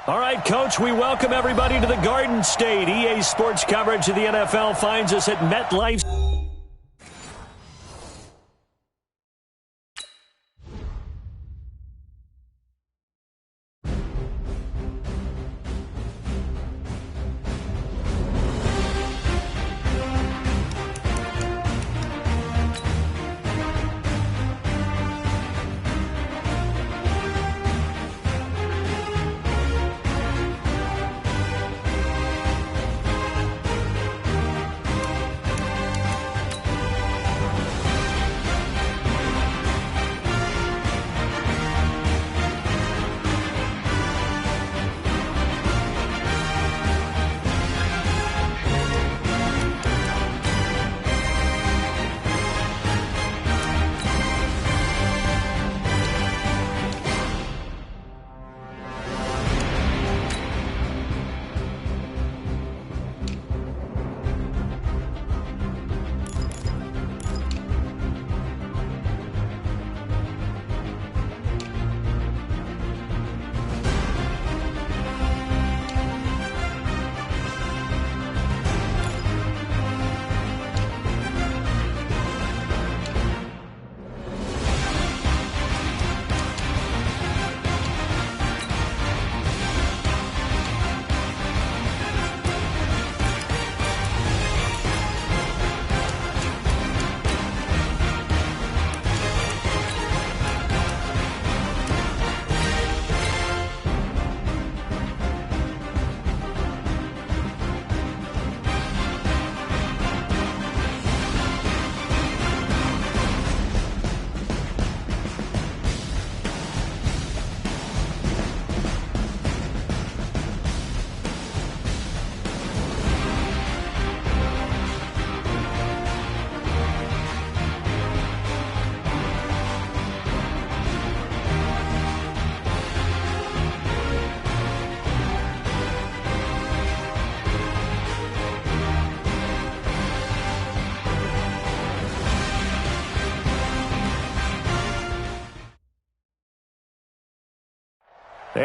All right, Coach, we welcome everybody to the Garden State. EA Sports coverage of the NFL finds us at MetLife.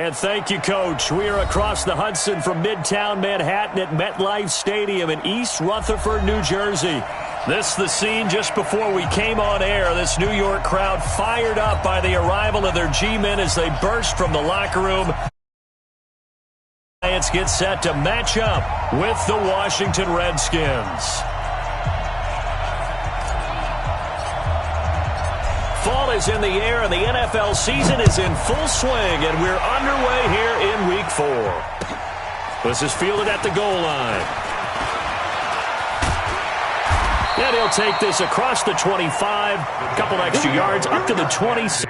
And thank you, Coach. We are across the Hudson from Midtown Manhattan at MetLife Stadium in East Rutherford, New Jersey. This is the scene just before we came on air. This New York crowd fired up by the arrival of their G-men as they burst from the locker room. Giants get set to match up with the Washington Redskins. Fall is in the air, and the NFL season is in full swing, and we're underway here in Week 4. This is fielded at the goal line. And he'll take this across the 25, a couple extra yards, up to the 26.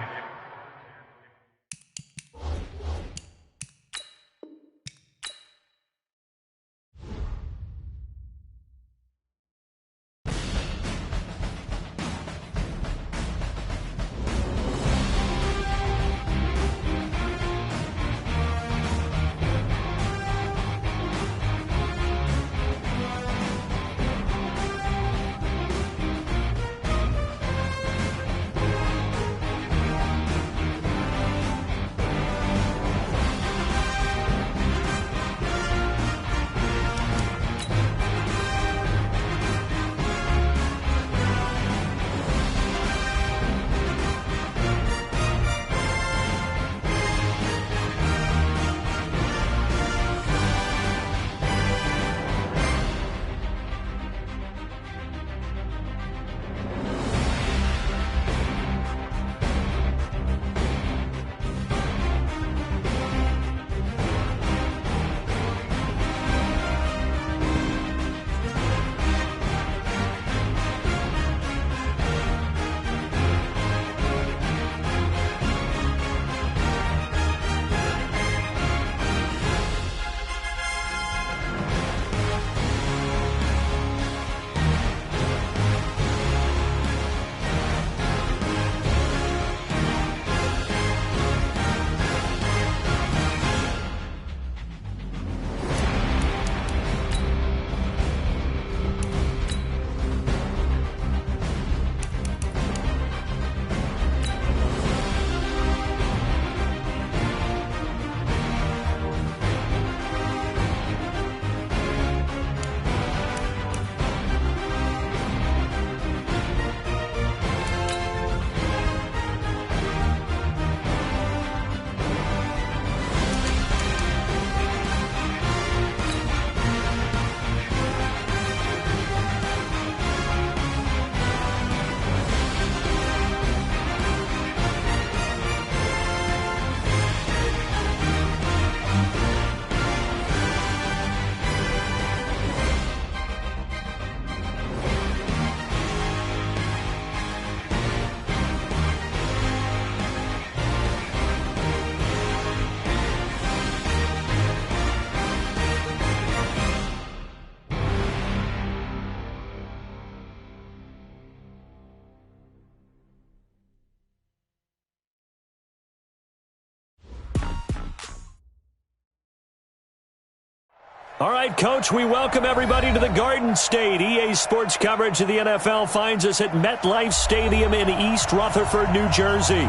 All right, Coach, we welcome everybody to the Garden State. EA Sports coverage of the NFL finds us at MetLife Stadium in East Rutherford, New Jersey.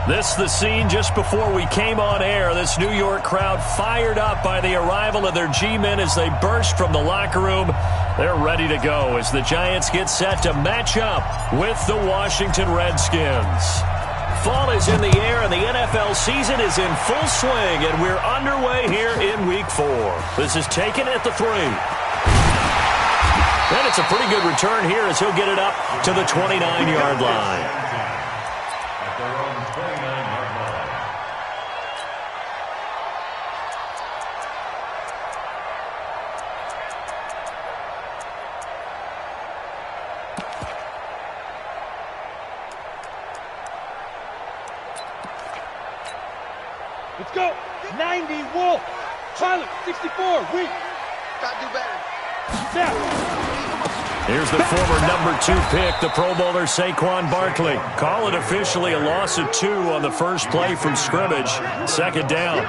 This the scene just before we came on air. This New York crowd fired up by the arrival of their G-men as they burst from the locker room. They're ready to go as the Giants get set to match up with the Washington Redskins. Fall is in the air, and the NFL season is in full swing, and we're underway here in Week 4. This is taken at the 3. And it's a pretty good return here as he'll get it up to the 29-yard line. Let's go. 90, Wolf. Tyler, 64, Weak. Gotta do better. Yeah. Here's the former number 2 pick, the Pro Bowler Saquon Barkley. Call it officially a loss of 2 on the first play from scrimmage. Second down.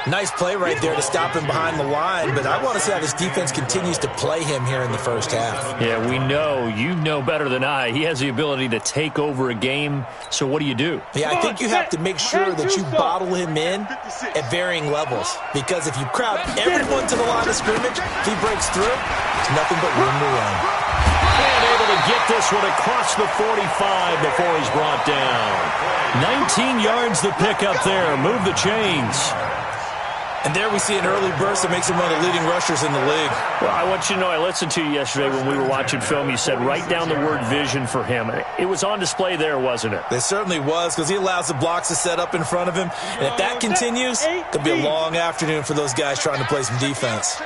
Nice play right there to stop him behind the line, but I want to see how this defense continues to play him here in the first half. Yeah, we know. You know better than I. He has the ability to take over a game, so what do you do? Yeah, I think you have to make sure that you bottle him in at varying levels, because if you crowd everyone to the line of scrimmage, if he breaks through, it's nothing but room to run. And able to get this one across the 45 before he's brought down. 19 yards the pick up there. Move the chains. And there we see an early burst that makes him one of the leading rushers in the league. Well, I want you to know, I listened to you yesterday when we were watching film. You said write down the word vision for him. It was on display there, wasn't it? It certainly was, because he allows the blocks to set up in front of him. And if that continues, it could be a long afternoon for those guys trying to play some defense.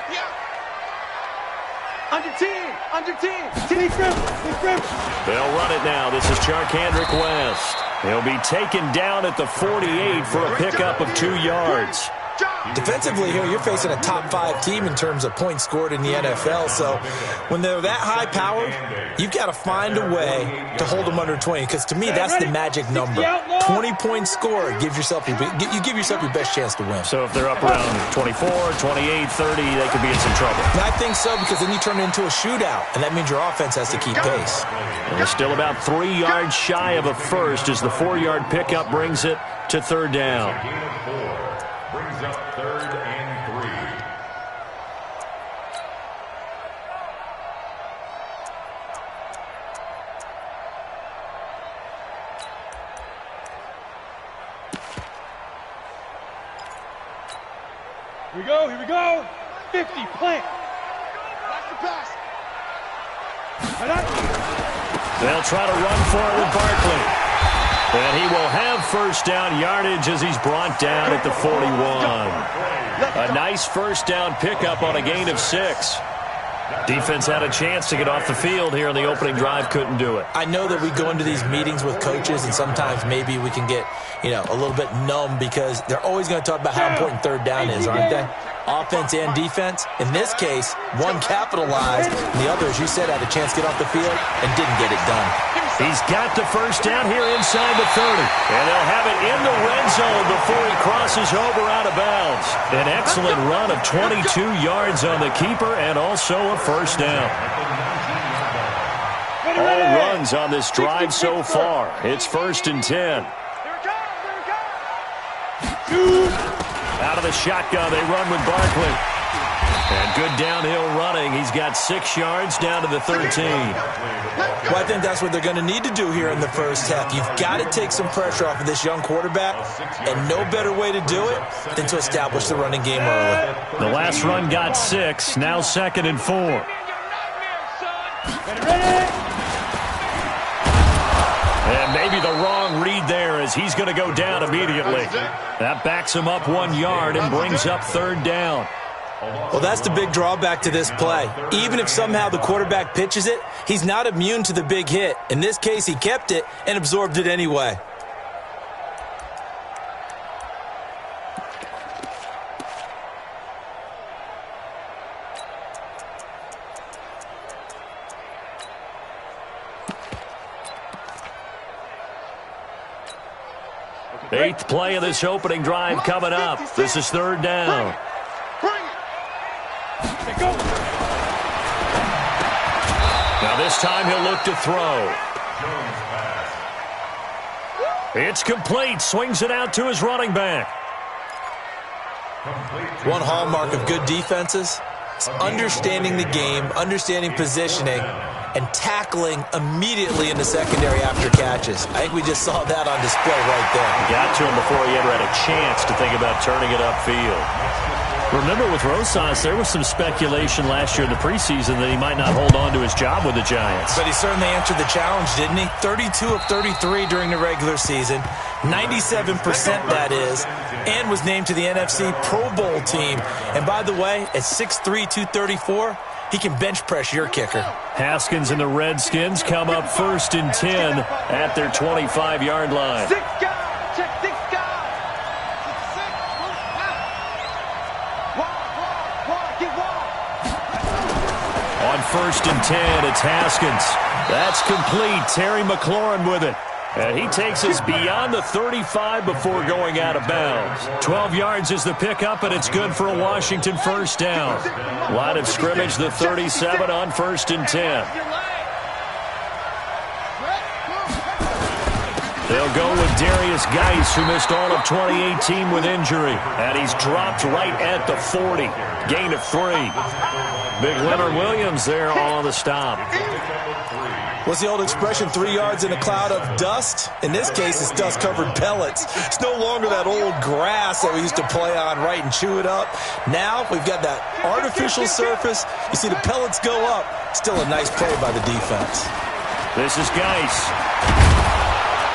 Under 10, under 10. They'll run it now. This is Charkandrick West. He'll be taken down at the 48 for a pickup of 2 yards. Defensively here, you're facing a top 5 team in terms of points scored in the NFL. So when they're that high-powered, you've got to find a way to hold them under 20. Because to me, that's the magic number. 20 points scored gives yourself you give yourself your best chance to win. So if they're up around 24, 28, 30, they could be in some trouble. And I think so, because then you turn it into a shootout, and that means your offense has to keep pace. And they're still about 3 yards shy of a first as the 4-yard pickup brings it to third down. Brings up 3rd and 3. Here we go. 50, plant. Watch the pass. They'll try to run for it with Barkley. And he will have first down yardage as he's brought down at the 41. A nice first down pickup on a gain of 6. Defense had a chance to get off the field here in the opening drive, couldn't do it. I know that we go into these meetings with coaches, and sometimes maybe we can get, a little bit numb, because they're always going to talk about how important third down is, aren't they? Offense and defense. In this case, one capitalized, and the other, as you said, had a chance to get off the field and didn't get it done. He's got the first down here inside the 30. And they'll have it in the red zone before he crosses over out of bounds. An excellent run of 22 yards on the keeper and also a first down. All runs on this drive so far. It's 1st and 10. Out of the shotgun, they run with Barkley. And good downhill running. He's got 6 yards down to the 13. Well, I think that's what they're going to need to do here in the first half. You've got to take some pressure off of this young quarterback, and no better way to do it than to establish the running game early. The last run got 6, now 2nd and 4. And maybe the wrong read there as he's going to go down immediately. That backs him up 1 yard and brings up 3rd down. Well, that's the big drawback to this play. Even if somehow the quarterback pitches it, he's not immune to the big hit. In this case, he kept it and absorbed it anyway. Eighth play of this opening drive coming up. This is 3rd down. Now this time he'll look to throw. It's complete. Swings it out to his running back. One hallmark of good defenses is understanding the game, understanding positioning, and tackling immediately in the secondary after catches. I think we just saw that on display right there. Got to him before he ever had a chance to think about turning it upfield. Remember, with Rosas, there was some speculation last year in the preseason that he might not hold on to his job with the Giants. But he certainly answered the challenge, didn't he? 32 of 33 during the regular season, 97% that is, and was named to the NFC Pro Bowl team. And by the way, at 6'3", 234, he can bench press your kicker. Haskins and the Redskins come up 1st and 10 at their 25-yard line. On 1st and 10, it's Haskins. That's complete. Terry McLaurin with it. And he takes us beyond the 35 before going out of bounds. 12 yards is the pickup, and it's good for a Washington first down. Line of scrimmage, the 37 on 1st and 10. They'll go with Darius Geis, who missed all of 2018 with injury. And he's dropped right at the 40. Gain of 3. Big Leonard Williams there on the stop. What's the old expression, 3 yards in a cloud of dust? In this case, it's dust-covered pellets. It's no longer that old grass that we used to play on, right, and chew it up. Now we've got that artificial surface. You see the pellets go up. Still a nice play by the defense. This is Geis.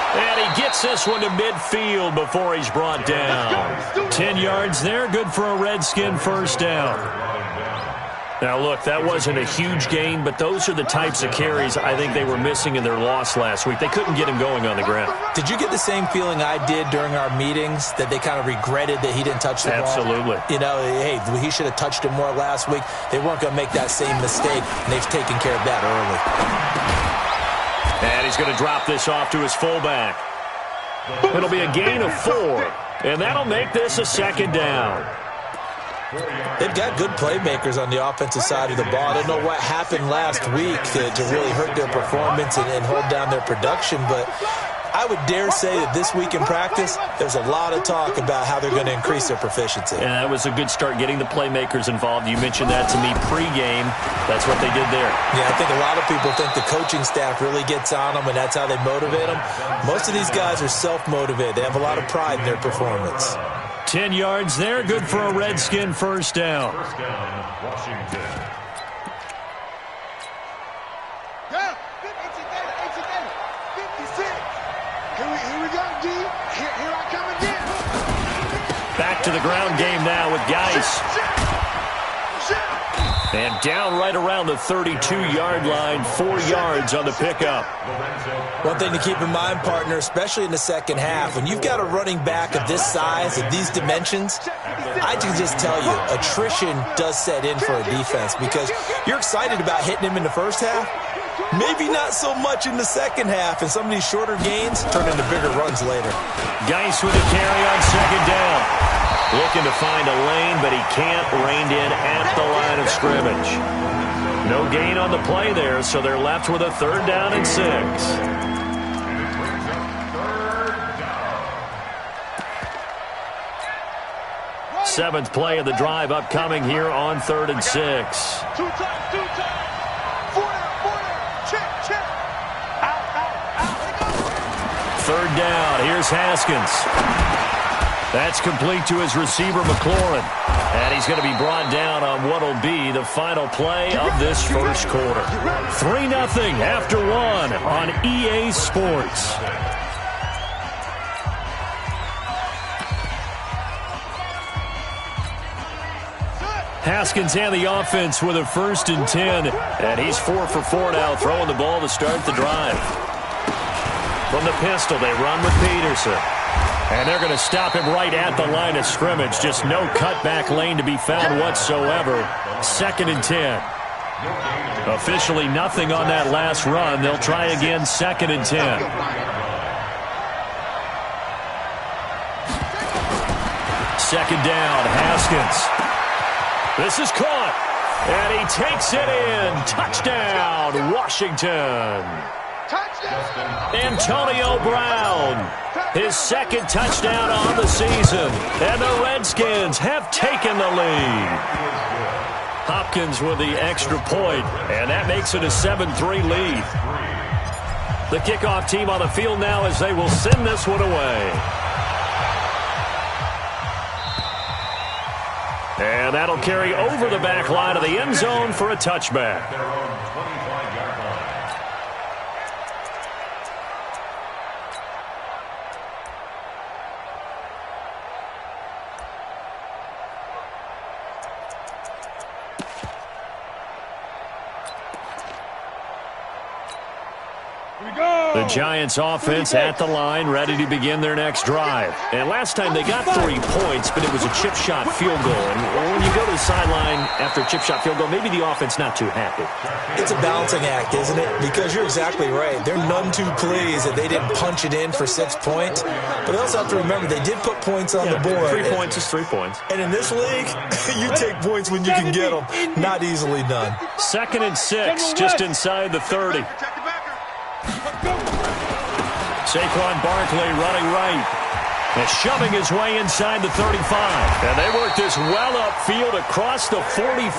And he gets this one to midfield before he's brought down. 10 yards there, good for a Redskin first down. Now, look, that wasn't a huge gain, but those are the types of carries I think they were missing in their loss last week. They couldn't get him going on the ground. Did you get the same feeling I did during our meetings, that they kind of regretted that he didn't touch the ball? Absolutely. You know, hey, he should have touched it more last week. They weren't going to make that same mistake, and they've taken care of that early. And he's going to drop this off to his fullback. It'll be a gain of 4, and that'll make this a second down. They've got good playmakers on the offensive side of the ball. I don't know what happened last week to really hurt their performance and hold down their production, but I would dare say that this week in practice, there's a lot of talk about how they're going to increase their proficiency. And that was a good start, getting the playmakers involved. You mentioned that to me pregame. That's what they did there. Yeah, I think a lot of people think the coaching staff really gets on them, and that's how they motivate them. Most of these guys are self-motivated. They have a lot of pride in their performance. 10 yards there, good for a Redskin first down. First down, Washington. Yeah, 56. Here we go, G. Here I come again. Back to the ground game now with Geis. And down right around the 32-yard line, 4 yards on the pickup. One thing to keep in mind, partner, especially in the second half, when you've got a running back of this size, of these dimensions, I can just tell you, attrition does set in for a defense, because you're excited about hitting him in the first half, maybe not so much in the second half, and some of these shorter gains turn into bigger runs later. Geis with a carry on second down. Looking to find a lane, but he can't, reined in at the line of scrimmage. No gain on the play there, so they're left with a 3rd down and 6. Seventh play of the drive upcoming here on 3rd and 6. Two times. 4 down. Check. Out. 3rd down. Here's Haskins. That's complete to his receiver, McLaurin. And he's going to be brought down on what will be the final play of this first quarter. 3-0 after 1 on EA Sports. Haskins and the offense with a 1st and 10. And he's 4 for 4 now, throwing the ball to start the drive. From the pistol, they run with Peterson. And they're going to stop him right at the line of scrimmage. Just no cutback lane to be found whatsoever. 2nd and 10. Officially nothing on that last run. They'll try again, 2nd and 10. Second down, Haskins. This is caught. And he takes it in. Touchdown, Washington. Antonio Brown, his second touchdown on the season. And the Redskins have taken the lead. Hopkins with the extra point, and that makes it a 7-3 lead. The kickoff team on the field now as they will send this one away. And that'll carry over the back line of the end zone for a touchback. The Giants offense at the line, ready to begin their next drive. And last time they got 3 points, but it was a chip shot field goal. And when you go to the sideline after a chip shot field goal, maybe the offense not too happy. It's a balancing act, isn't it? Because you're exactly right. They're none too pleased that they didn't punch it in for 6 points. But they also have to remember they did put points on the board. 3 points is 3 points. And in this league, you take points when you can get them. Not easily done. 2nd and 6, just inside the 30. Saquon Barkley running right. And shoving his way inside the 35. And they work this well upfield across the 45.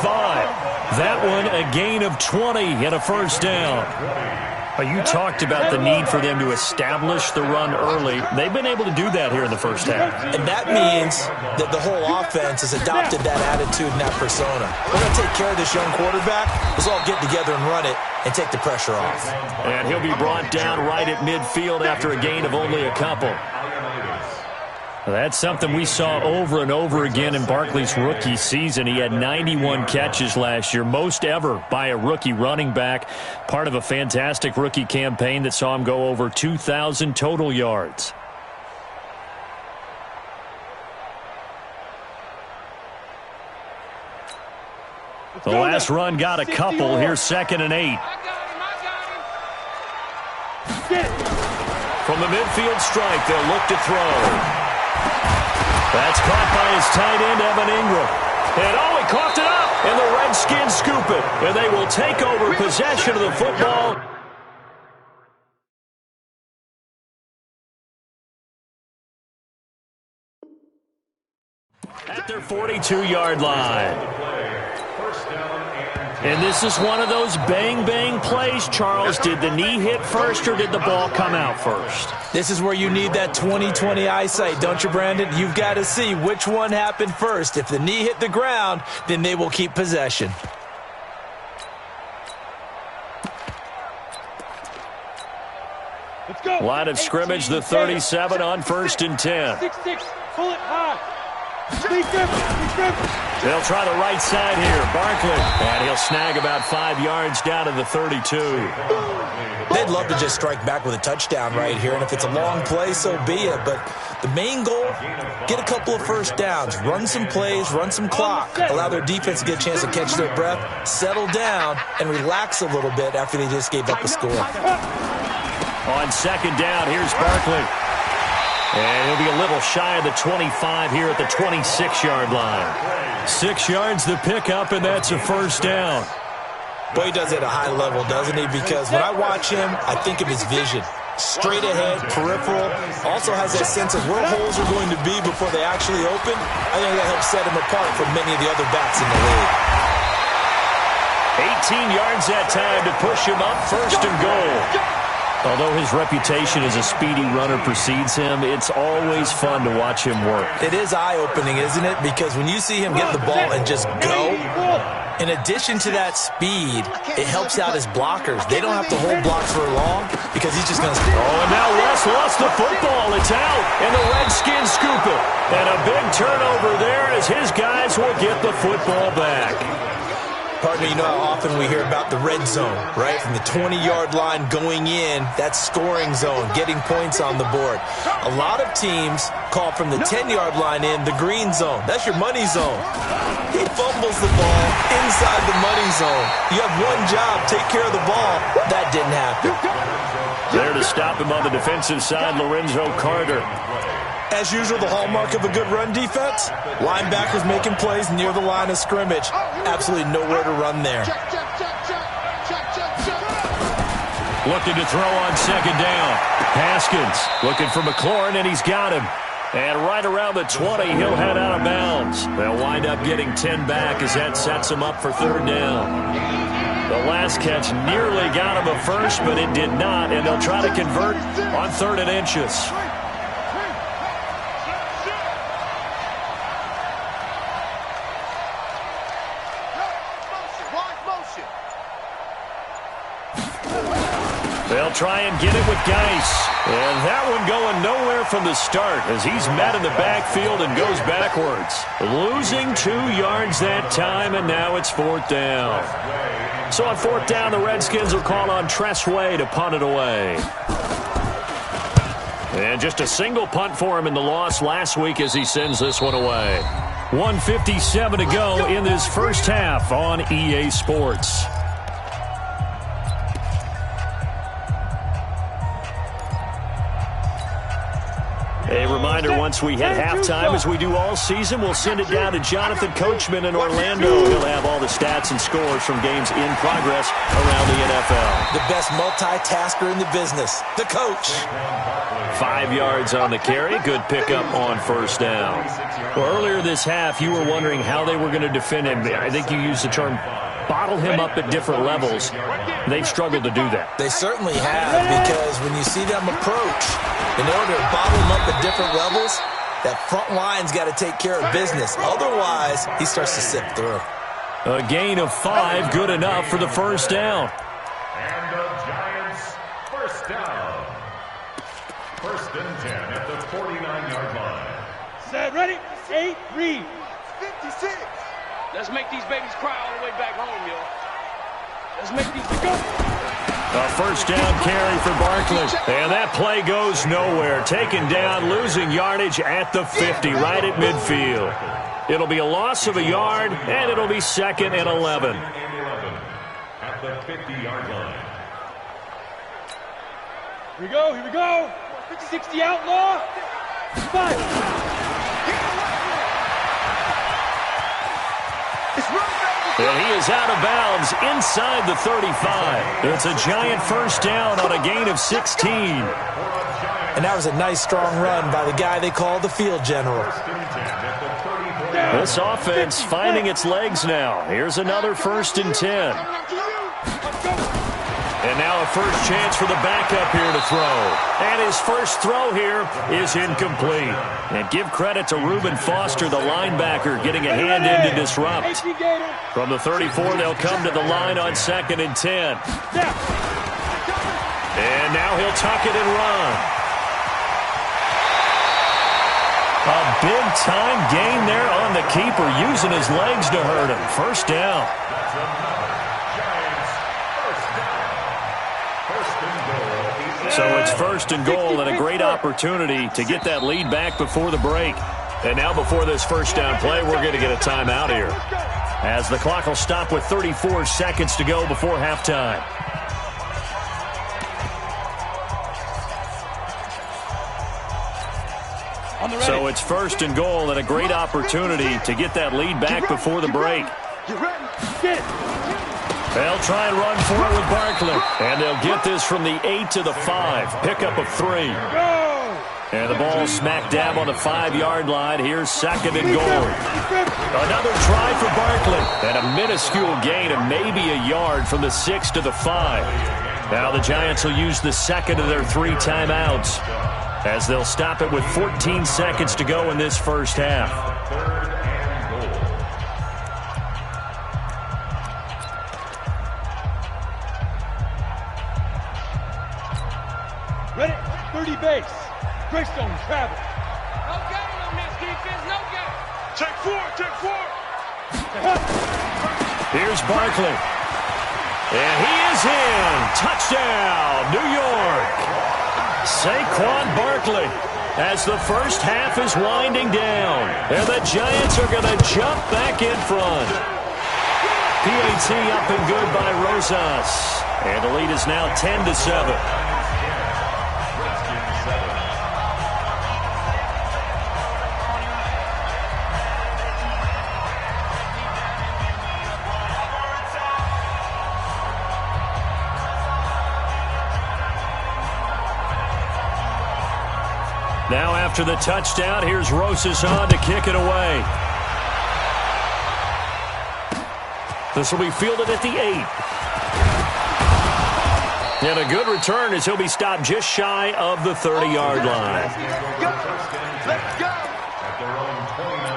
That one a gain of 20 and a first down. You talked about the need for them to establish the run early. They've been able to do that here in the first half. And that means that the whole offense has adopted that attitude and that persona. We're going to take care of this young quarterback. Let's all get together and run it and take the pressure off. And he'll be brought down right at midfield after a gain of only a couple. That's something we saw over and over again in Barkley's rookie season. He had 91 catches last year, most ever by a rookie running back. Part of a fantastic rookie campaign that saw him go over 2,000 total yards. The last run got a couple. Here's 2nd and 8. From the midfield strike, they'll look to throw. That's caught by his tight end, Evan Ingram. And he coughed it up. And the Redskins scoop it. And they will take over possession of the football. At their 42-yard line. And this is one of those bang-bang plays, Charles. Did the knee hit first or did the ball come out first? This is where you need that 20/20 eyesight, don't you, Brandon? You've got to see which one happened first. If the knee hit the ground, then they will keep possession. Let's go. Line of scrimmage, the 37 on 1st and 10. 6-6. Pull it high. They'll try the right side here. Barkley. And he'll snag about 5 yards down to the 32. They'd love to just strike back with a touchdown right here. And if it's a long play, so be it. But the main goal, get a couple of first downs. Run some plays, run some clock. Allow their defense to get a chance to catch their breath, settle down, and relax a little bit after they just gave up a score. On 2nd down, here's Barkley. And he'll be a little shy of the 25 here at the 26-yard line. 6 yards the pickup, and that's a first down. Boy, he does it at a high level, doesn't he? Because when I watch him, I think of his vision. Straight ahead, peripheral. Also has that sense of where holes are going to be before they actually open. I think that helps set him apart from many of the other backs in the league. 18 yards that time to push him up, 1st and goal. Although his reputation as a speedy runner precedes him, it's always fun to watch him work. It is eye-opening, isn't it? Because when you see him get the ball and just go, in addition to that speed, it helps out his blockers. They don't have to hold blocks for long because he's just going to... Oh, and now West lost the football. It's out, and the Redskins scoop it. And a big turnover there as his guys will get the football back. Pardon me, you know how often we hear about the red zone, right? From the 20-yard line going in, that's scoring zone, getting points on the board. A lot of teams call from the 10-yard line in the green zone. That's your money zone. He fumbles the ball inside the money zone. You have one job, take care of the ball. That didn't happen. There to stop him on the defensive side, Lorenzo Carter. As usual, the hallmark of a good run defense, linebackers making plays near the line of scrimmage. Absolutely nowhere to run there. Looking to throw on second down. Haskins looking for McLaurin, and he's got him. And right around the 20, he'll head out of bounds. They'll wind up getting 10 back as that sets him up for third down. The last catch nearly got him a first, but it did not, and they'll try to convert on 3rd and inches. They'll try and get it with Geis. And that one going nowhere from the start as he's met in the backfield and goes backwards. Losing 2 yards that time, and now it's 4th down. So on 4th down, the Redskins will call on Tressway to punt it away. And just a single punt for him in the loss last week as he sends this one away. 1:57 to go in this first half on EA Sports. A reminder, once we hit halftime, as we do all season, we'll send it down to Jonathan Coachman in Orlando. He'll have all the stats and scores from games in progress around the NFL. The best multitasker in the business, the coach. 5 yards on the carry. Good pickup on 1st down. Well, earlier this half, you were wondering how they were going to defend him. I think you used the term bottle him up at different levels. They've struggled to do that. They certainly have, because when you see them approach, in order to bottle him up at different levels, that front line's got to take care of business. Otherwise, he starts to sip through. A gain of 5, good enough for the 1st down. And the Giants, 1st down. 1st and 10 at the 49-yard line. Set, ready, 8, read. 56. Let's make these babies cry all the way back home, yo. Let's make these go. A 1st down carry for Barkley. And that play goes nowhere. Taken down, losing yardage at the 50, right at midfield. It'll be a loss of a yard, and it'll be 2nd and 11. At the 50-yard line. Here we go, here we go. 60 outlaw. 5. And he is out of bounds inside the 35. It's a Giant 1st down on a gain of 16. And that was a nice, strong run by the guy they call the field general. This offense finding its legs now. Here's another 1st and 10. And now a first chance for the backup here to throw. And his first throw here is incomplete. And give credit to Reuben Foster, the linebacker, getting a hand in to disrupt. From the 34, they'll come to the line on 2nd and 10. And now he'll tuck it and run. A big-time gain there on the keeper, using his legs to hurt him. 1st down. So it's 1st and goal, and a great opportunity to get that lead back before the break. And now before this 1st down play, we're going to get a timeout here, as the clock will stop with 34 seconds to go before halftime. So it's 1st and goal, and a great opportunity to get that lead back before the break. They'll try and run for it with Barkley. And they'll get this from the 8 to the 5. Pickup of 3. And the ball smack dab on the 5-yard line. Here's 2nd and goal. Another try for Barkley. And a minuscule gain of maybe a yard from the 6 to the 5. Now the Giants will use the 2nd of their 3 timeouts, as they'll stop it with 14 seconds to go in this first half. Ready, 30 base. Greystone, travel. No game on this defense, no game. Take 4, take 4. Here's Barkley. And he is in. Touchdown, New York. Saquon Barkley, as the first half is winding down. And the Giants are going to jump back in front. PAT up and good by Rosas. And the lead is now 10-7. Now after the touchdown, here's Rosas on to kick it away. This will be fielded at the 8. And a good return as he'll be stopped just shy of the 30-yard line. Let's go. At their own 29-yard line.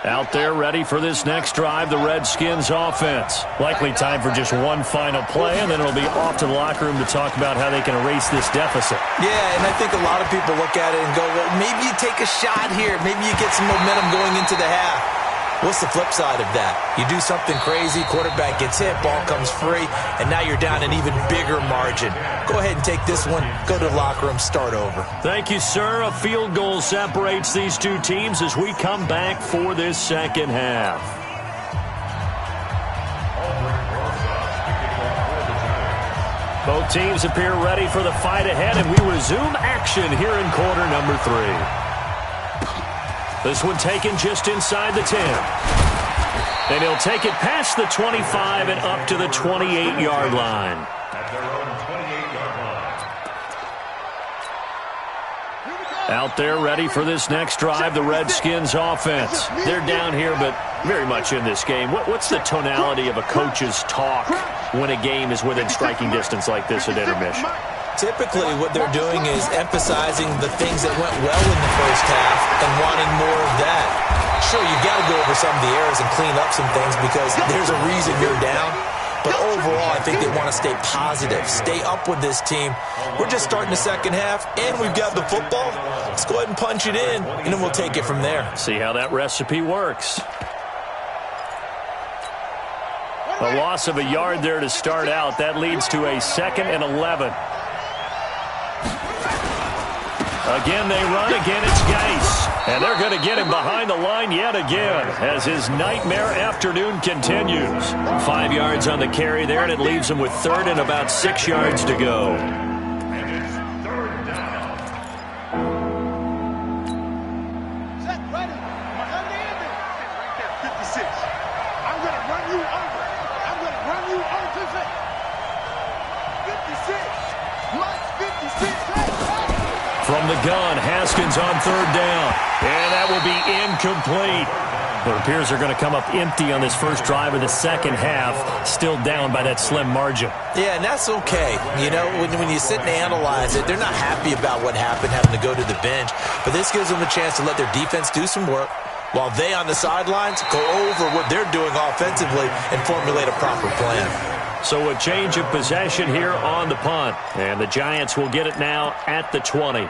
Out there ready for this next drive, the Redskins offense. Likely time for just one final play, and then it'll be off to the locker room to talk about how they can erase this deficit. Yeah, and I think a lot of people look at it and go, well, maybe you take a shot here. Maybe you get some momentum going into the half. What's the flip side of that? You do something crazy, quarterback gets hit, ball comes free, and now you're down an even bigger margin. Go ahead and take this one, go to the locker room, start over. Thank you, sir. A field goal separates these two teams as we come back for this second half. Both teams appear ready for the fight ahead, and we resume action here in quarter number 3. This one taken just inside the 10. And he'll take it past the 25 and up to the 28-yard line. At their own 28-yard line. Out there ready for this next drive, the Redskins offense. They're down here, but very much in this game. What's the tonality of a coach's talk when a game is within striking distance like this at intermission? Typically, what they're doing is emphasizing the things that went well in the first half and wanting more of that. Sure, you got to go over some of the errors and clean up some things because there's a reason you're down. But overall, I think they want to stay positive, stay up with this team. We're just starting the second half, and we've got the football. Let's go ahead and punch it in, and then we'll take it from there. See how that recipe works. A loss of a yard there to start out. That leads to a 2nd and 11. Again, they run. Again, it's Geis. And they're going to get him behind the line yet again as his nightmare afternoon continues. 5 yards on the carry there, and it leaves him with 3rd and about 6 yards to go. And it's 3rd down. Set, ready. Underhanded. Right there, 56. I'm going to run you over. I'm going to run you over. 56. Plus 56. From the gun, Haskins on 3rd down. And that will be incomplete. It appears they're going to come up empty on this first drive of the second half, still down by that slim margin. Yeah, and that's okay. You know, when you sit and analyze it, they're not happy about what happened, having to go to the bench. But this gives them a chance to let their defense do some work while they on the sidelines go over what they're doing offensively and formulate a proper plan. So a change of possession here on the punt. And the Giants will get it now at the 20.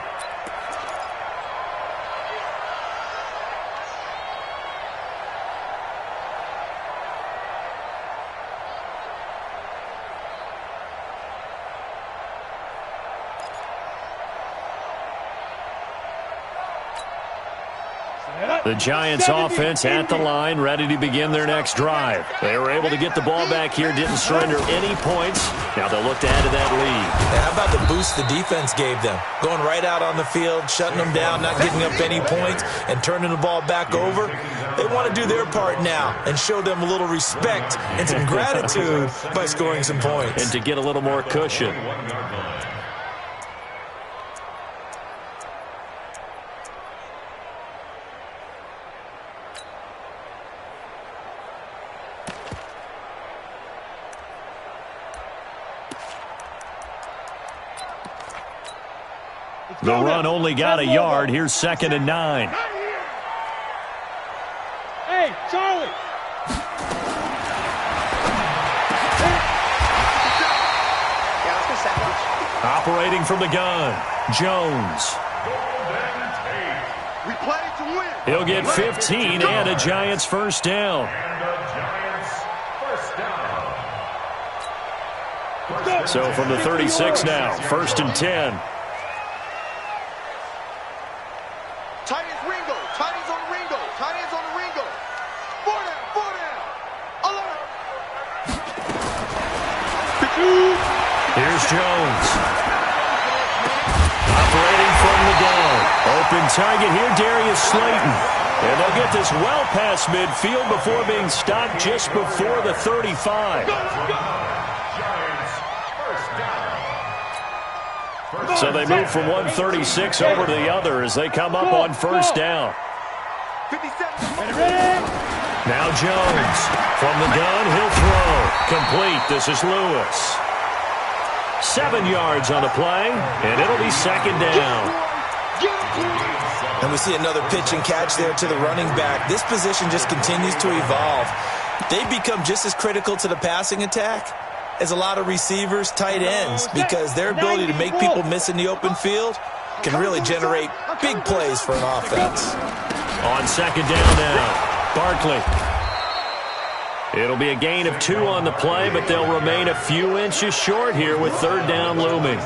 The Giants offense at the line, ready to begin their next drive. They were able to get the ball back here, didn't surrender any points. Now they'll look to add to that lead. Yeah, how about the boost the defense gave them? Going right out on the field, shutting them down, not giving up any points, and turning the ball back over. They want to do their part now and show them a little respect and some gratitude by scoring some points. And to get a little more cushion. The run only got a yard. Here's 2nd and 9. Hey, Charlie. Operating from the gun, Jones. We play to win. He'll get 15 and a Giants first down. And the Giants first down. So from the 36 now, 1st and 10. Tight ends Ringo. Tight ends on Ringo. Tight ends on Ringo. 4 down. 4 down. Alert. Here's Jones. Operating from the gun. Open target here, Darius Slayton. And they'll get this well past midfield before being stopped just before the 35. So they move from 136 over to the other as they come up on first down. Now Jones from the gun, he'll throw. Complete. This is Lewis. 7 yards on the play, and it'll be second down. And we see another pitch and catch there to the running back. This position just continues to evolve. They become just as critical to the passing attack as a lot of receivers, tight ends, because their ability to make people miss in the open field can really generate big plays for an offense. On second down now, Barkley. It'll be a gain of 2 on the play, but they'll remain a few inches short here with third down looming.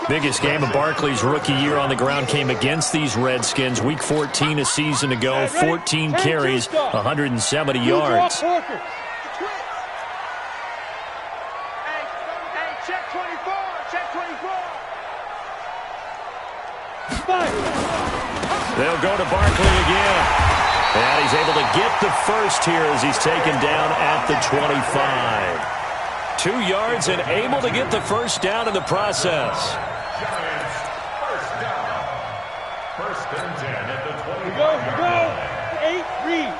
Biggest game of Barkley's rookie year on the ground came against these Redskins. Week 14 a season ago, 14 carries, 170 yards. Check 24, check 24. They'll go to Barkley again. And he's able to get the first here as he's taken down at the 25. 2 yards and able to get the first down in the process. Giants, first down. First and 10 at the 25. Go. 8, read.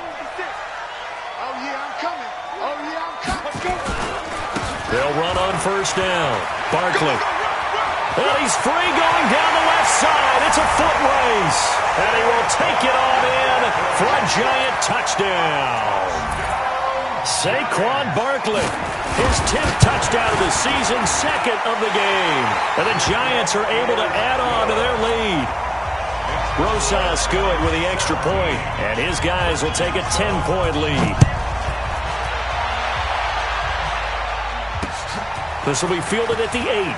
Oh, yeah, I'm coming. Oh, yeah, I'm coming. Let's go. They'll run on first down. Barkley. And he's free going down the left side. It's a foot race. And he will take it on in for a Giant touchdown. Saquon Barkley, his 10th touchdown of the season, second of the game. And the Giants are able to add on to their lead. Rosas good with the extra point, and his guys will take a 10-point lead. This will be fielded at the 8.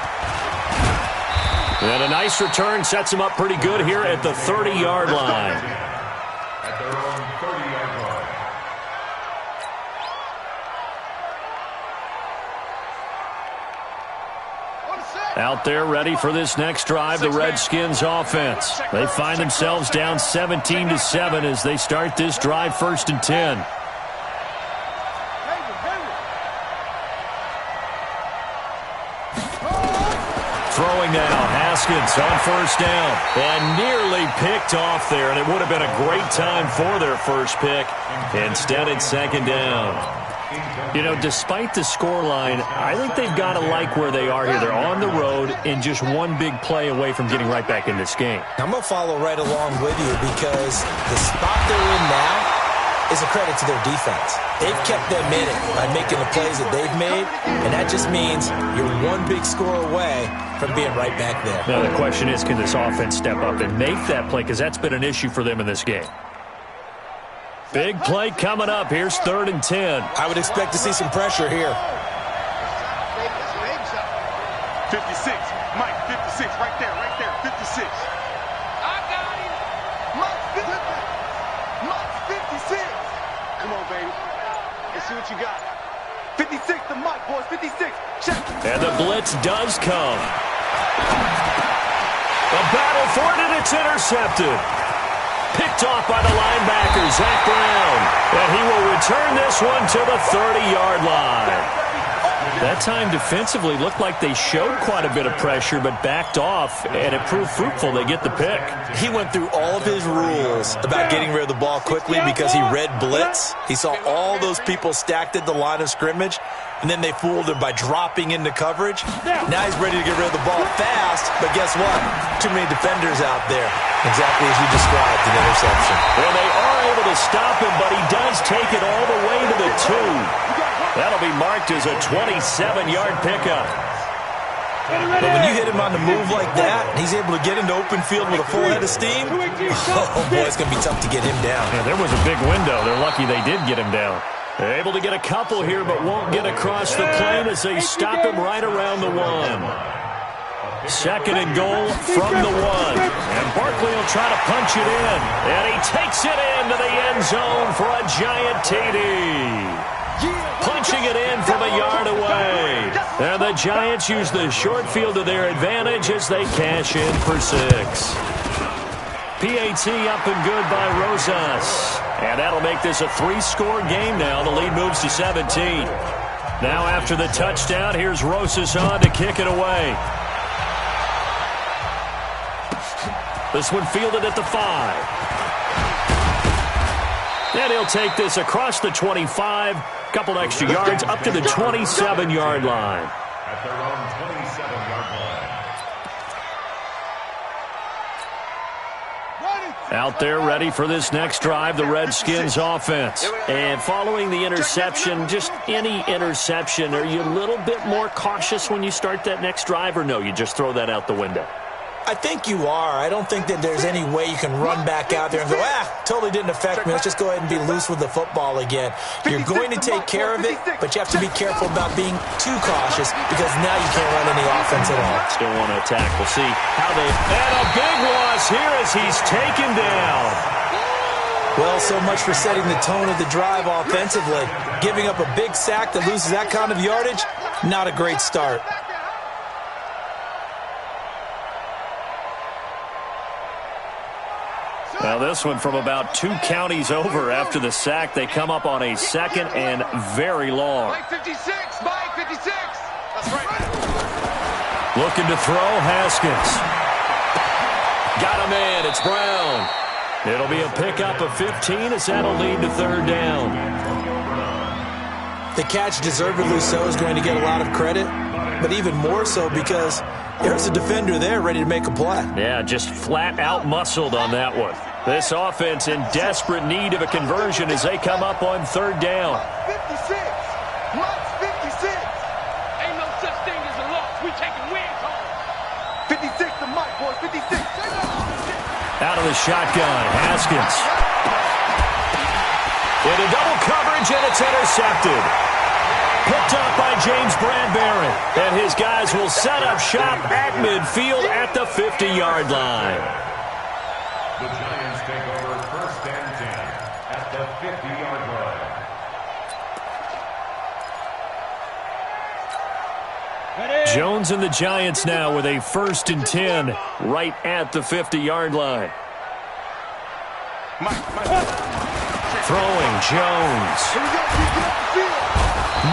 And a nice return sets him up pretty good here at the 30-yard line. At their own 30-yard line. Out there ready for this next drive, the Redskins offense. They find themselves down 17-7 as they start this drive, first and 10. Throwing now, Haskins on first down. And nearly picked off there, and it would have been a great time for their first pick. Instead, it's second down. You know, despite the scoreline, I think they've got to like where they are here. They're on the road and just one big play away from getting right back in this game. I'm going to follow right along with you because the spot they're in now is a credit to their defense. They've kept them in it by making the plays that they've made, and that just means you're one big score away from being right back there. Now the question is, can this offense step up and make that play? Because that's been an issue for them in this game. Big play coming up. Here's third and 10. I would expect to see some pressure here. 56, Mike, 56, right there, 56. I got him. Mike 56. Come on, baby. Let's see what you got. 56 to Mike, boys, 56. Check. And the blitz does come. A battle for it, and it's intercepted. Picked off by the linebacker, Zach Brown. And he will return this one to the 30-yard line. That time defensively looked like they showed quite a bit of pressure but backed off, and it proved fruitful. They get the pick. He went through all of his rules about getting rid of the ball quickly because he read blitz. He saw all those people stacked at the line of scrimmage, and then they fooled him by dropping into coverage. Now he's ready to get rid of the ball fast, but guess what? Too many defenders out there. Exactly as you described, an interception. Well, they are able to stop him, but he does take it all the way to the 2. That'll be marked as a 27-yard pickup. But when you hit him on the move like that, he's able to get into open field with a full head of steam. Oh, boy, it's going to be tough to get him down. Yeah, there was a big window. They're lucky they did get him down. They're able to get a couple here, but won't get across the plane as they stop him right around the 1. Second and goal from the 1. And Barkley will try to punch it in. And he takes it into the end zone for a Giant TD. Punching it in from a yard away. And the Giants use the short field to their advantage as they cash in for 6. PAT up and good by Rosas. And that'll make this a 3-score game now. The lead moves to 17. Now after the touchdown, here's Rosas on to kick it away. This one fielded at the 5. And he'll take this across the 25. Couple extra yards up to the 27-yard line. At their own 27-yard line. Out there ready for this next drive, the Redskins offense. And following the interception, just any interception, are you a little bit more cautious when you start that next drive, or no, you just throw that out the window? I think you are. I don't think that there's any way you can run back out there and go, totally didn't affect me. Let's just go ahead and be loose with the football again. You're going to take care of it, but you have to be careful about being too cautious because now you can't run any offense at all. Still want to attack. We'll see how they... And a big loss here as he's taken down. Well, so much for setting the tone of the drive offensively. Giving up a big sack that loses that kind of yardage, not a great start. Now this one from about 2 counties over after the sack. They come up on a second and very long. Mike 56, Mike 56. That's right. Looking to throw, Haskins. Got a man, it's Brown. It'll be a pickup of 15 as that'll lead to 3rd down. The catch, deservedly so, is going to get a lot of credit, but even more so because there's a defender there ready to make a play. Yeah, just flat out muscled on that one. This offense in desperate need of a conversion as they come up on 3rd down. 56. Mike's 56. Ain't no such thing as a loss. We taking wins home. 56 to Mike, boys. 56. Out of the shotgun, Haskins. Into double coverage, and it's intercepted. Picked up by James Bradbury. And his guys will set up shop at midfield at the 50-yard line. The Giants take over 1st and 10 at the 50-yard line. Jones and the Giants now with a 1st and 10 right at the 50-yard line. Throwing, Jones.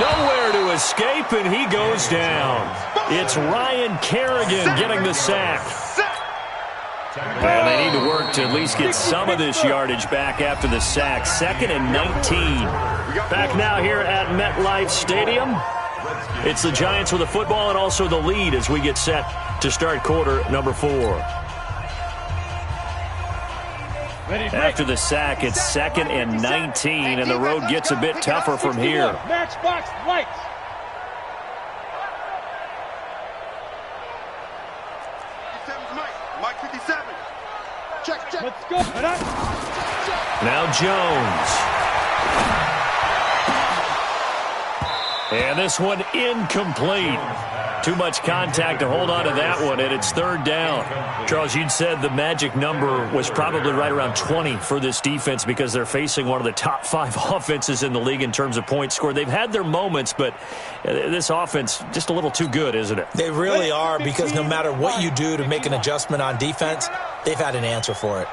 Nowhere to escape, and he goes down. It's Ryan Kerrigan getting the sack. Well, they need to work to at least get some of this yardage back after the sack. 2nd and 19. Back now here at MetLife Stadium. It's the Giants with the football and also the lead as we get set to start quarter number 4. After the sack, it's 2nd and 19, and the road gets a bit tougher from here. Matchbox lights. Mike 57. Check. Let's go. Now Jones. And this one incomplete. Too much contact to hold on to that one, and it's 3rd down. Charles, you'd said the magic number was probably right around 20 for this defense because they're facing one of the top 5 offenses in the league in terms of points scored. They've had their moments, but this offense just a little too good, isn't it? They really are, because no matter what you do to make an adjustment on defense, they've had an answer for it.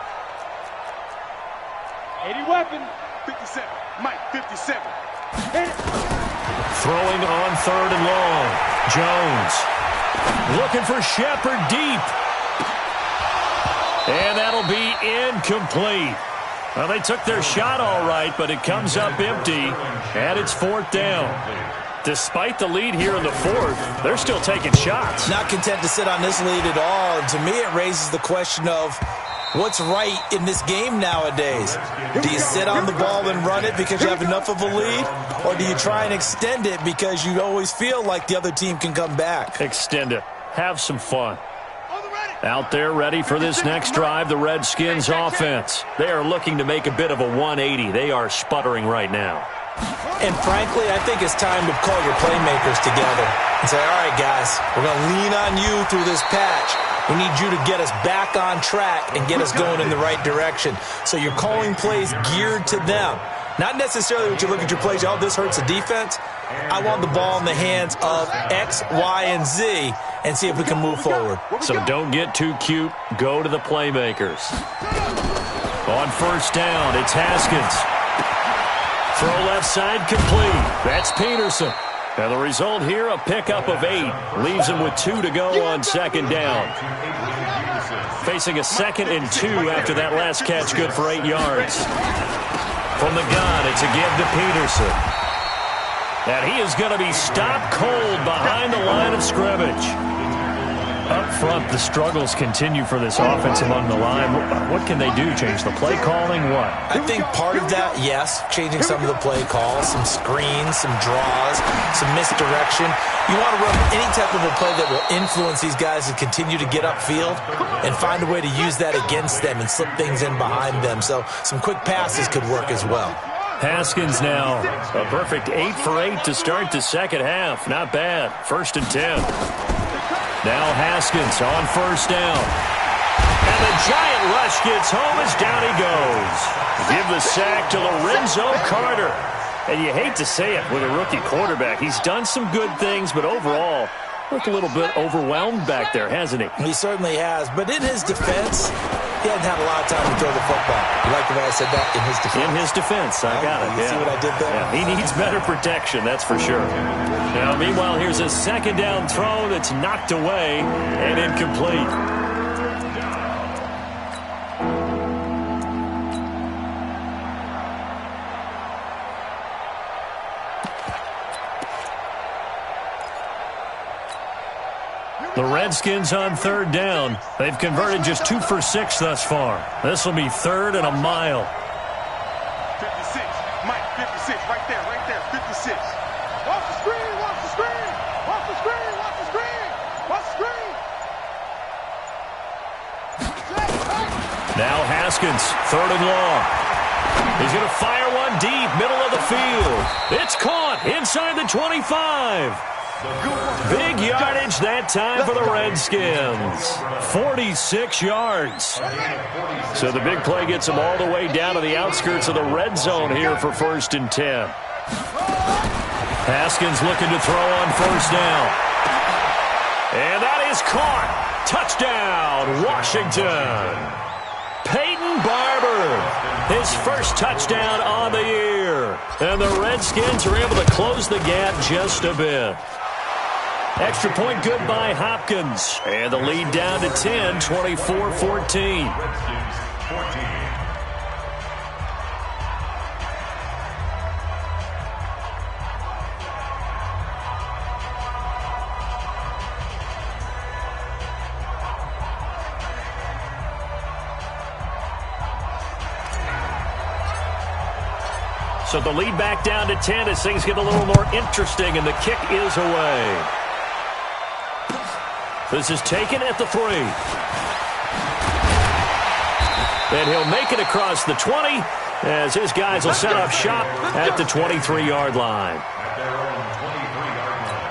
80 weapon. 57. Mike 57. Throwing on 3rd and long. Jones looking for Shepard deep. And that'll be incomplete. Well, they took their shot all right, but it comes up empty, and it's 4th down. Despite the lead here in the 4th, they're still taking shots. Not content to sit on this lead at all. And to me, it raises the question of what's right in this game nowadays. Do you sit on the ball and run it because you have enough of a lead? Or do you try and extend it because you always feel like the other team can come back? Extend it. Have some fun. Out there ready for this next drive, the Redskins offense. They are looking to make a bit of a 180. They are sputtering right now. And frankly, I think it's time to call your playmakers together and say, all right, guys, we're going to lean on you through this patch. We need you to get us back on track and get us going in the right direction. So you're calling plays geared to them. Not necessarily when you look at your plays, oh, this hurts the defense. I want the ball in the hands of X, Y, and Z and see if we can move forward. So don't get too cute. Go to the playmakers. On first down, it's Haskins. Throw left side complete. That's Peterson. And the result here, a pickup of 8. Leaves him with 2 to go on second down. Facing a 2nd and 2 after that last catch, good for 8 yards. From the gun, it's a give to Peterson. And he is going to be stopped cold behind the line of scrimmage. Up front, the struggles continue for this offense among the line. What can they do? Change the play calling? What? I think part of that, yes, changing some of the play calls, some screens, some draws, some misdirection. You want to run any type of a play that will influence these guys to continue to get upfield and find a way to use that against them and slip things in behind them. So some quick passes could work as well. Haskins now, a perfect 8 for 8 to start the second half. Not bad. 1st and 10. Now Haskins on first down. And the giant rush gets home as down he goes. Give the sack to Lorenzo Carter. And you hate to say it with a rookie quarterback. He's done some good things, but overall, looked a little bit overwhelmed back there, hasn't he? He certainly has. But in his defense, he hasn't had a lot of time to throw the football. You like the way I said that? In his defense? In his defense, I got it. You see what I did there? Yeah, he needs better protection, that's for sure. Now, meanwhile, here's a second down throw that's knocked away and incomplete. The Redskins on third down. They've converted just 2 for 6 thus far. This will be 3rd and a mile. 56. Mike, 56. Right there, 56. Watch the screen, watch the screen. Watch the screen, watch the screen. Watch the screen. Now Haskins, 3rd and long. He's going to fire one deep, middle of the field. It's caught inside the 25. Big yardage that time for the Redskins. 46 yards. So the big play gets them all the way down to the outskirts of the red zone here for 1st and 10. Haskins looking to throw on first down. And that is caught. Touchdown, Washington. Peyton Barber, his first touchdown on the year. And the Redskins are able to close the gap just a bit. Extra point good by Hopkins. And the lead down to 10, 24-14. So the lead back down to 10 as things get a little more interesting, and the kick is away. This is taken at the 3. And he'll make it across the 20 as his guys will set up shop at the 23-yard line. At their own 23-yard line.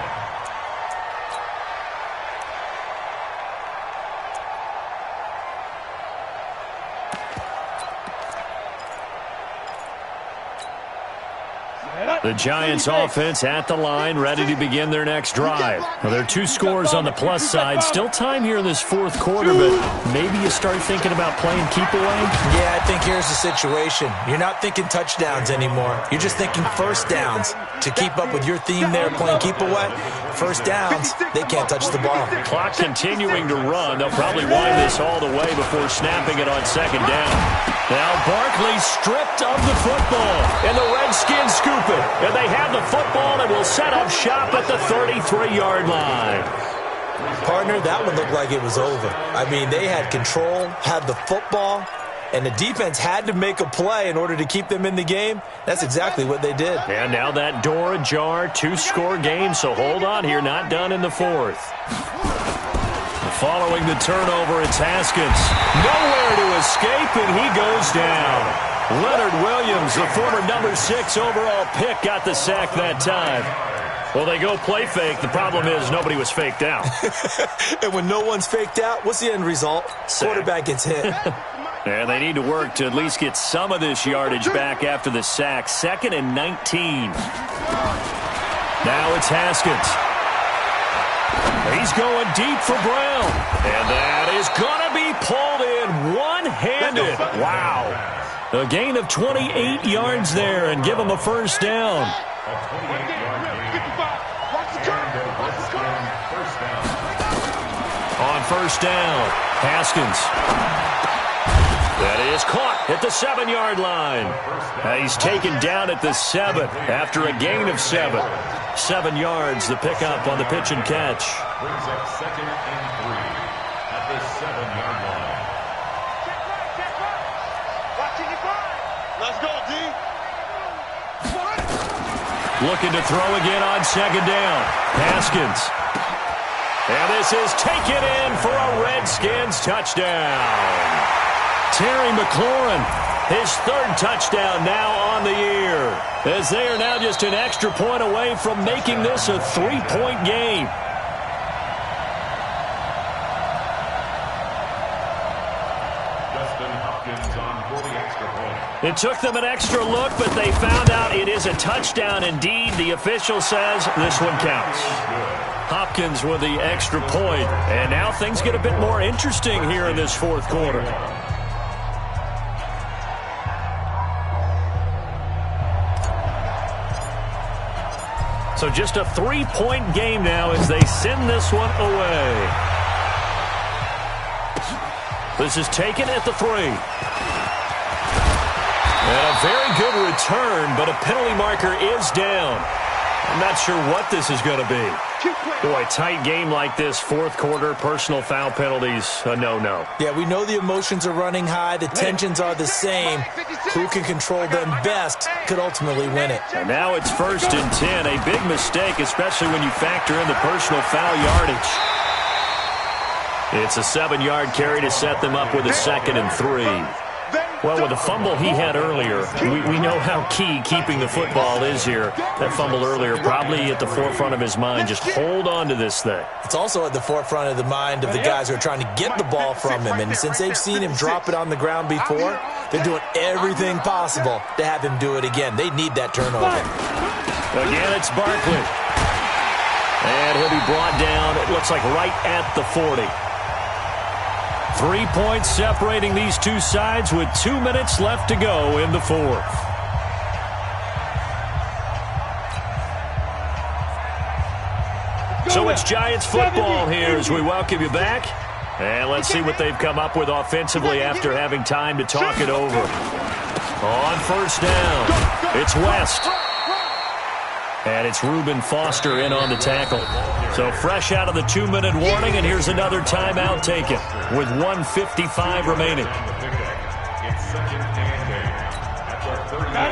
The Giants offense at the line, ready to begin their next drive. Now, there are 2 scores on the plus side. Still time here in this 4th quarter, but maybe you start thinking about playing keep away? Yeah, I think here's the situation. You're not thinking touchdowns anymore. You're just thinking first downs. To keep up with your theme there, playing keep away, first downs, they can't touch the ball. Clock continuing to run. They'll probably wind this all the way before snapping it on second down. Now Barkley stripped of the football, and the Redskins scoop it. And they have the football and will set up shop at the 33-yard line. Partner, that one looked like it was over. I mean, they had control, had the football, and the defense had to make a play in order to keep them in the game. That's exactly what they did. And now that door ajar, 2-score game, so hold on here, not done in the 4th. Following the turnover, it's Haskins. Nowhere to escape, and he goes down. Leonard Williams, the former number 6 overall pick, got the sack that time. Well, they go play fake. The problem is nobody was faked out. And when no one's faked out, what's the end result? Sack. Quarterback gets hit. And they need to work to at least get some of this yardage back after the sack. 2nd and 19. Now it's Haskins. He's going deep for Brown. And that is going to be pulled in one-handed. Wow. A gain of 28 yards there and give him a first down. On first down, Haskins. That is caught at the 7-yard line. He's taken down at the 7 after a gain of 7. 7 yards, the pickup on the pitch and catch. Brings up 2nd and 3 at the 7-yard line. Let's go, D. Looking to throw again on 2nd down. Haskins. And this is taken in for a Redskins touchdown. Terry McLaurin, his 3rd touchdown now on the year, as they are now just an extra point away from making this a 3-point game. Justin Hopkins on for the extra point. It took them an extra look, but they found out it is a touchdown indeed. The official says this one counts. Hopkins with the extra point, and now things get a bit more interesting here in this 4th quarter. So just a 3-point game now as they send this one away. This is taken at the 3. And a very good return, but a penalty marker is down. I'm not sure what this is going to be. Boy, tight game like this, 4th quarter, personal foul penalties, a no-no. Yeah, we know the emotions are running high. The tensions are the same. Who can control them best could ultimately win it. And now it's 1st and 10. A big mistake, especially when you factor in the personal foul yardage. It's a 7-yard carry to set them up with a 2nd and 3. Well, with the fumble he had earlier, we know how key keeping the football is here. That fumble earlier probably at the forefront of his mind. Just hold on to this thing. It's also at the forefront of the mind of the guys who are trying to get the ball from him. And since they've seen him drop it on the ground before, they're doing everything possible to have him do it again. They need that turnover. Again, it's Barkley. And he'll be brought down, it looks like right at the 40. 3 points separating these two sides with 2 minutes left to go in the 4th. So it's Giants football here as we welcome you back. And let's see what they've come up with offensively after having time to talk it over. On first down, it's West. And it's Reuben Foster in on the tackle. So fresh out of the 2-minute warning, and here's another timeout taken with 1:55 remaining.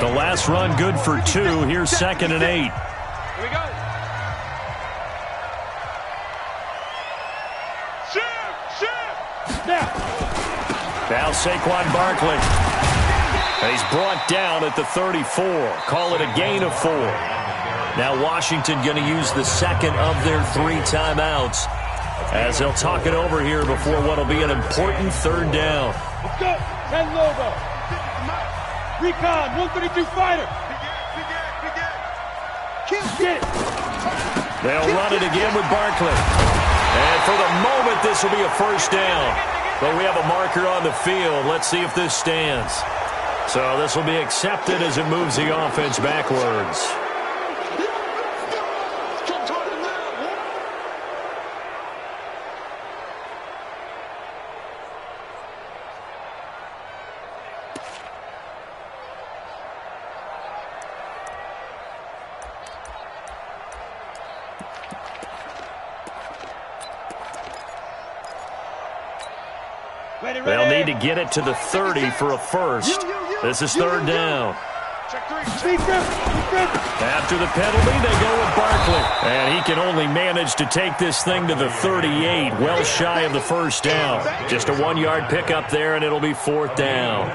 The last run good for 2. Here's 2nd and 8. Here we go. Now Saquon Barkley. He's brought down at the 34. Call it a gain of 4. Now Washington going to use the 2nd of their 3 timeouts as they'll talk it over here before what will be an important 3rd down. Let's go. 10 logo. Recon, 132 fighter. They'll run it again with Barkley. And for the moment, this will be a first down. But we have a marker on the field. Let's see if this stands. So this will be accepted as it moves the offense backwards. They'll need to get it to the 30 for a first. This is 3rd down. After the penalty, they go with Barkley. And he can only manage to take this thing to the 38, well shy of the first down. Just a 1-yard pickup there, and it'll be 4th down.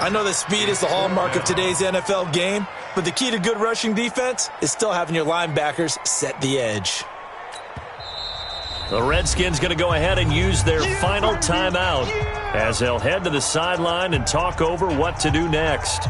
I know that speed is the hallmark of today's NFL game, but the key to good rushing defense is still having your linebackers set the edge. The Redskins going to go ahead and use their final timeout as they'll head to the sideline and talk over what to do next.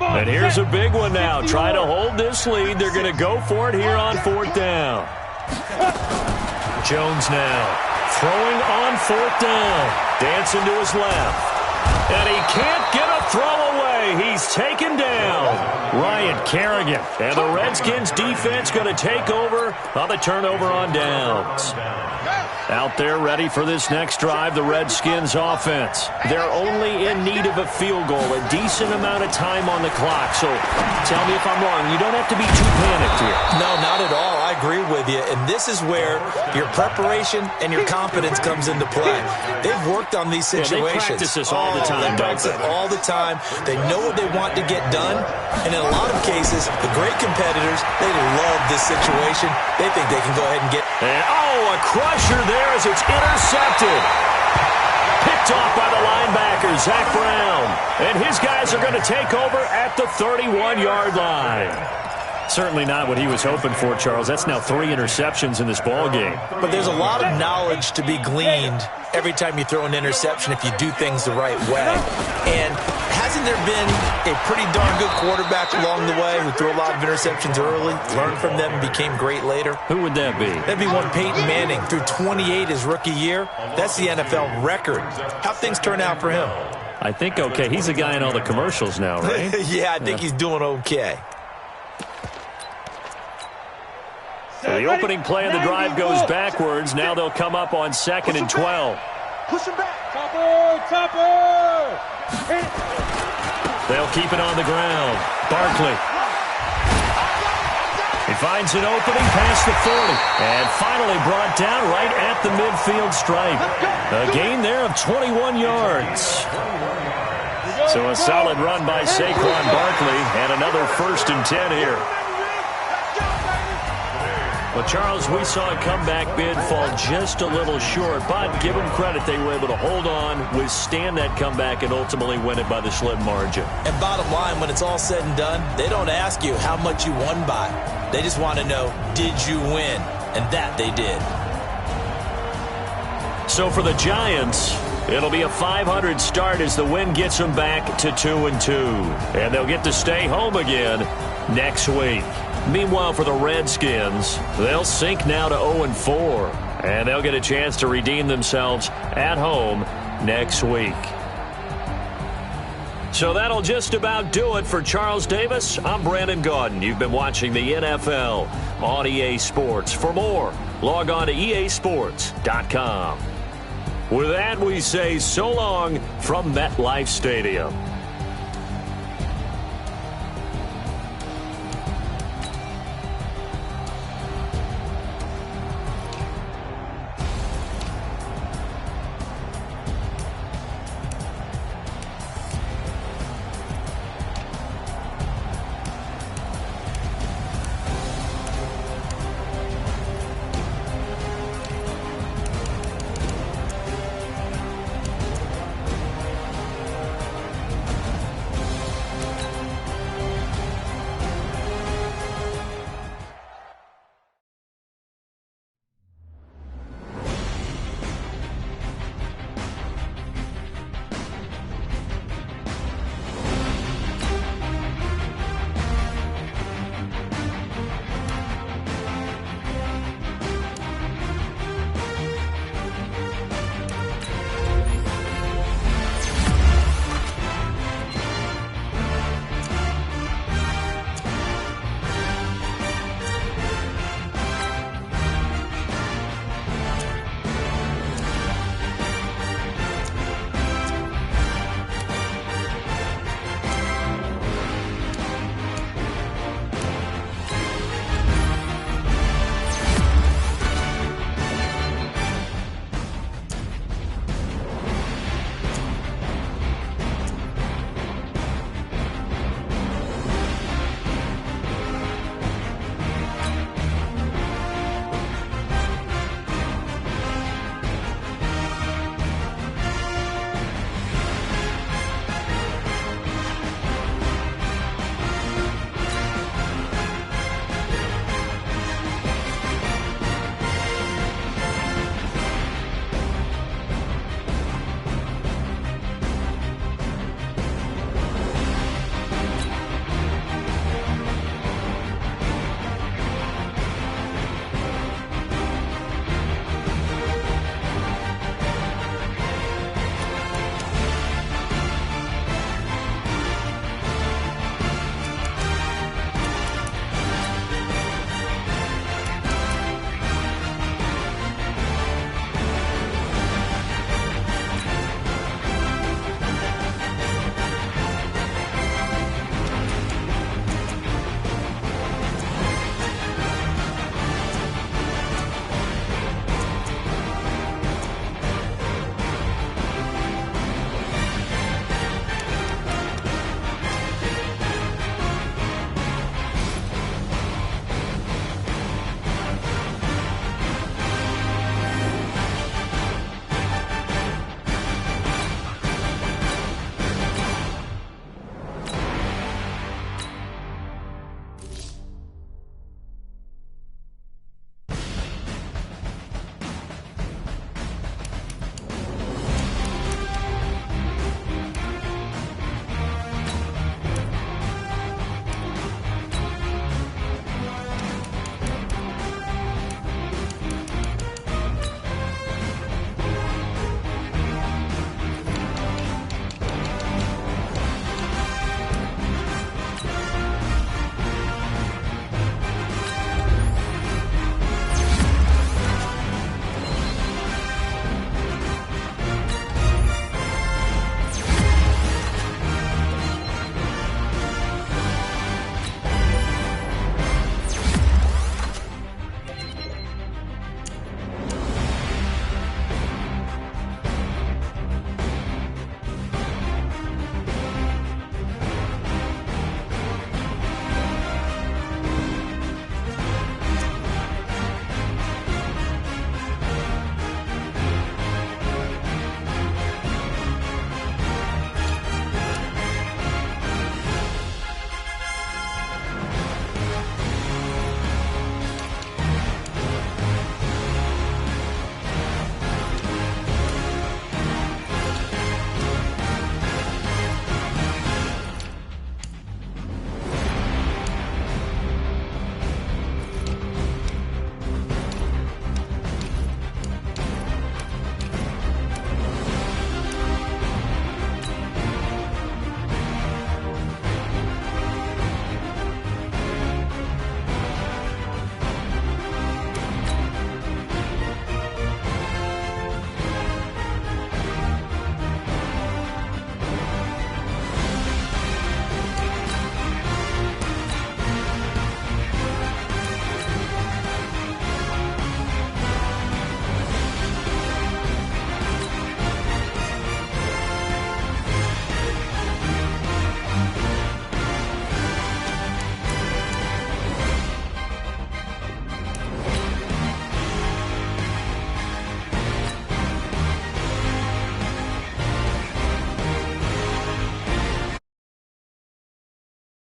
And here's a big one now. Trying to hold this lead. They're going to go for it here on 4th down. Jones now throwing on 4th down. Dancing to his left. And he can't get a throw away. He's taken down. Ryan Kerrigan. And the Redskins defense going to take over on the turnover on downs. Out there ready for this next drive, the Redskins offense. They're only in need of a field goal, a decent amount of time on the clock. So tell me if I'm wrong. You don't have to be too panicked here. No, not at all. I agree with you. And this is where your preparation and your confidence comes into play. They've worked on these situations. They practice this all the time. They practice it all the time. They know what they want to get done. And in a lot of cases, the great competitors, they love this situation. They think they can go ahead and get... And, a crusher there as it's intercepted. Picked off by the linebacker, Zach Brown. And his guys are going to take over at the 31-yard line. Certainly not what he was hoping for, Charles. That's now 3 interceptions in this ball game. But there's a lot of knowledge to be gleaned every time you throw an interception if you do things the right way. And hasn't there been a pretty darn good quarterback along the way who threw a lot of interceptions early, learned from them, and became great later? Who would that be? That'd be one Peyton Manning. Threw 28 his rookie year. That's the NFL record. How'd things turn out for him? I think okay. He's a guy in all the commercials now, right? Yeah, I think he's doing okay. So the opening play of the drive goes backwards. Now they'll come up on 2nd and 12. Push him back. Topper! They'll keep it on the ground. Barkley. He finds an opening past the 40. And finally brought down right at the midfield stripe. A gain there of 21 yards. So a solid run by Saquon Barkley. And another 1st and 10 here. Well, Charles, we saw a comeback bid fall just a little short, but give them credit. They were able to hold on, withstand that comeback, and ultimately win it by the slim margin. And bottom line, when it's all said and done, they don't ask you how much you won by. They just want to know, did you win? And that they did. So for the Giants, it'll be a 500 start as the win gets them back to 2-2. And they'll get to stay home again next week. Meanwhile, for the Redskins, they'll sink now to 0-4, and they'll get a chance to redeem themselves at home next week. So that'll just about do it for Charles Davis. I'm Brandon Gaudin. You've been watching the NFL on EA Sports. For more, log on to easports.com. With that, we say so long from MetLife Stadium.